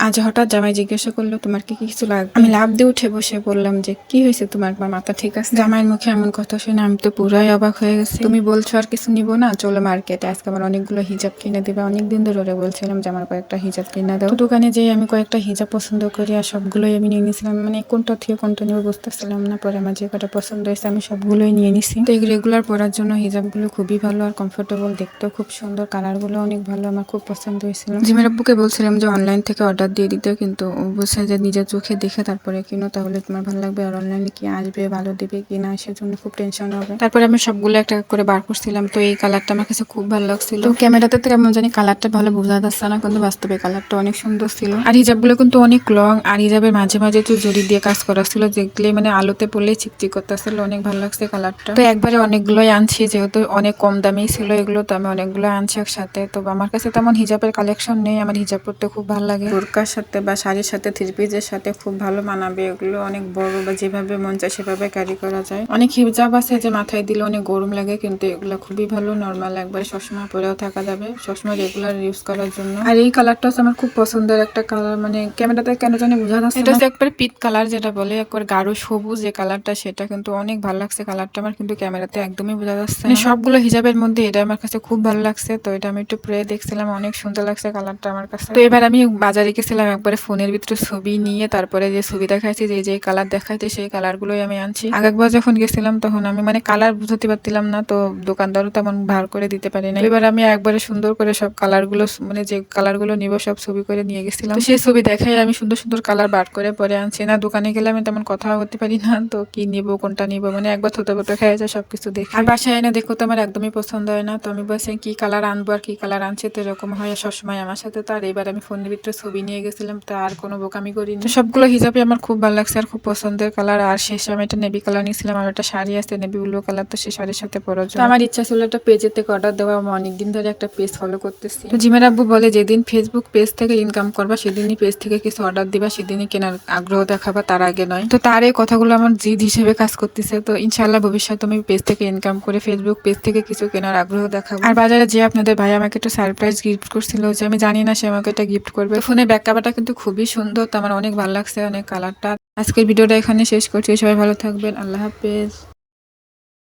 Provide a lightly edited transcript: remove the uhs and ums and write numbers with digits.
আজ হঠাৎ জামাই জিজ্ঞাসা করলো তোমার কি কিছু লাগবে। আমি লাফ দিয়ে উঠে বসে বললাম যে কি হয়েছে তোমার মাথা ঠিক আছে? জামাইয়ের মুখে এমন কথা শুনে আমি তো পুরাই অবাক হয়ে গেছি। তুমি বলছো আর কিছু নিবো না, চলো মার্কেটে, আজকে আমার অনেকগুলো হিজাব কিনে দিবে। অনেকদিন ধরে ওরে বলছিলাম যে আমার কয়েকটা হিজাব কিনে দাও। তো দোকানে যেয়ে আমি কয়েকটা হিজাব পছন্দ করি আর সবগুলোই আমি নিয়ে নিয়েছিলাম। মানে কোনটা থেকে কোনটা নিবো বুঝতেছিলাম না, পরে আমার যে কটা পছন্দ হয়েছে আমি সবগুলোই নিয়ে নিছি। তো রেগুলার পরার জন্য হিজাবগুলো খুবই ভালো আর কমফোর্টেবল, দেখতেও খুব সুন্দর, কালার গুলো অনেক ভালো, আমার খুব পছন্দ হয়েছিল। জিমের আব্বুকে বলছিলাম যে অনলাইন থেকে অর্ডার দিয়ে দিতে, কিন্তু ও বলছে যে নিজের চোখে দেখে তারপরে কিনো, তাহলে তোমার ভালো লাগবে। আর অনলাইনে কি আসবে, ভালো দিবে কিনা, সেজন্য খুব টেনশন হবে। তারপরে আমি সবগুলো একটা করে বার করছিলাম। তো এই কালারটা আমার কাছে খুব ভালো লাগছিল। তো ক্যামেরাতে তো কেমন জানি কালারটা ভালো বোঝা যাচ্ছে না, কিন্তু বাস্তবে কালারটা অনেক সুন্দর ছিল। আর হিজাবগুলো কিন্তু অনেক লং, আর হিজাবের মাঝে মাঝে তো জড়ি দিয়ে কাজ করা ছিল, দেখলে মানে আলোতে পড়লে চিকচিক করতেছিল, অনেক ভালো লাগছে কালারটা। তো একবারে অনেকগুলোই আনছি, যেহেতু অনেক কম দামেই ছিল এগুলো, তো আমি অনেকগুলো আনছি একসাথে। তো আমার কাছে তেমন হিজাবের কালেকশন নেই, আমার হিজাব পরতে খুব ভালো লাগে। বোরকার সাথে বা শাড়ির সাথে, থ্রি পিসের সাথে খুব ভালো মানাবে এগুলো, অনেক বড় বা যেভাবে মন চায় সেভাবে ক্যারি করা যায়। অনেক হিজাব আছে যে মাথায় দিলে অনেক গরম লাগে, কিন্তু এগুলো খুবই ভালো, নর্মাল একবারে সবসময় পরেও থাকা যাবে, সবসময় রেগুলার ইউজ করার জন্য। আর এই কালারটা হচ্ছে আমার খুব পছন্দের একটা কালার, মানে ক্যামেরাতে কেন জানি বোঝা যাচ্ছে, এটা হচ্ছে একবার পিট কালার যেটা বলে, একবার গাঢ় সবুজ যে কালারটা, সেটা কিন্তু অনেক ভালো লাগছে কালারটা আমার, কিন্তু ক্যামেরাতে একদমই বোঝা যাচ্ছে না। সবগুলো হিজাবের মধ্যে এটা আমার কাছে খুব ভালো লাগছে, তো এটা আমি একটু পরে দেখছিলাম, অনেক সুন্দর লাগছে কালারটা আমার কাছে। তো এবার আমি বাজারে গেছিলাম, একবারে ফোনের ভিতরে ছবি নিয়ে তারপরে যে ছবি দেখাইছি, যে কালার দেখাইছে সেই কালার গুলোই আমি আনছি। আগেরবার যখন গেছিলাম তখন আমি মানে কালার বুঝতে পারছিলাম না, তো দোকানদারও তেমন ভার করে দিতে পারি না। এবার আমি একবারে সুন্দর করে সব কালার গুলো, মানে যে কালার গুলো নিব সব ছবি করে নিয়ে গেছিলাম। তো সেই ছবি দেখাই আমি সুন্দর সুন্দর কালার বার করে পরে আনছি। না দোকানে গেলে আমি তেমন কথা বলতে পারি না, তো কি নিবো কোনটা নিবো, মানে একবার থতে বতে খেয়ে যায় সবকিছু দেখে। আর বাসায় এনে দেখো তো আমার একদমই পছন্দ হয় না, তো আমি বলছি কি কালার আনবো আর কি কালার আনছে, তো এরকম হয় সবসময় আমার সাথে। তো আর এবার আমি ফোনের ভিতরে ছবি নিয়ে গেছিলাম, তো আর কোনো বোকামি করিনি। তো সবগুলো হিসাবে আমার খুব ভালো লাগছে আর খুব পছন্দের কালার। আর শেষে আমি একটা নেভি কালার নিয়েছিলাম, আর একটা শাড়ি আছে নেভি ব্লু কালার, তো সেই শাড়ির সাথে পরার জন্য আমার ইচ্ছা ছিল একটা পেজের থেকে অর্ডার দেওয়া। আমি অনেকদিন ধরে একটা পেজ ফলো করতেছি। তো জিমের আব্বু বলে যেদিন ফেসবুক পেজ থেকে ইনকাম করবা সেদিনই পেজ থেকে কিছু অর্ডার দিবা, সেদিনই কেনার আগ্রহ দেখাবা, তার আগে নয়। তো তার এই কথাগুলো আমার জিদ হিসেবে কাজ করতেছে। তো ইনশাল্লাহ ভবিষ্যতে আমি পেজ থেকে ইনকাম করে ফেসবুক পেজ থেকে কিছু কেনার আগ্রহ দেখাবো। আর বাজারে যে আপনাদের ভাই আমাকে একটা সারপ্রাইজ গিফট করছিল, যে আমি জানি না সে আমাকে একটা গিফট করবে। ফোনের ব্যাক কভারটা কিন্তু খুবই সুন্দর, তো আমার অনেক ভালো লাগছে, অনেক কালারটা। আজকের ভিডিওটা এখানে শেষ করছি, সবাই ভালো থাকবেন, আল্লাহ হাফেজ।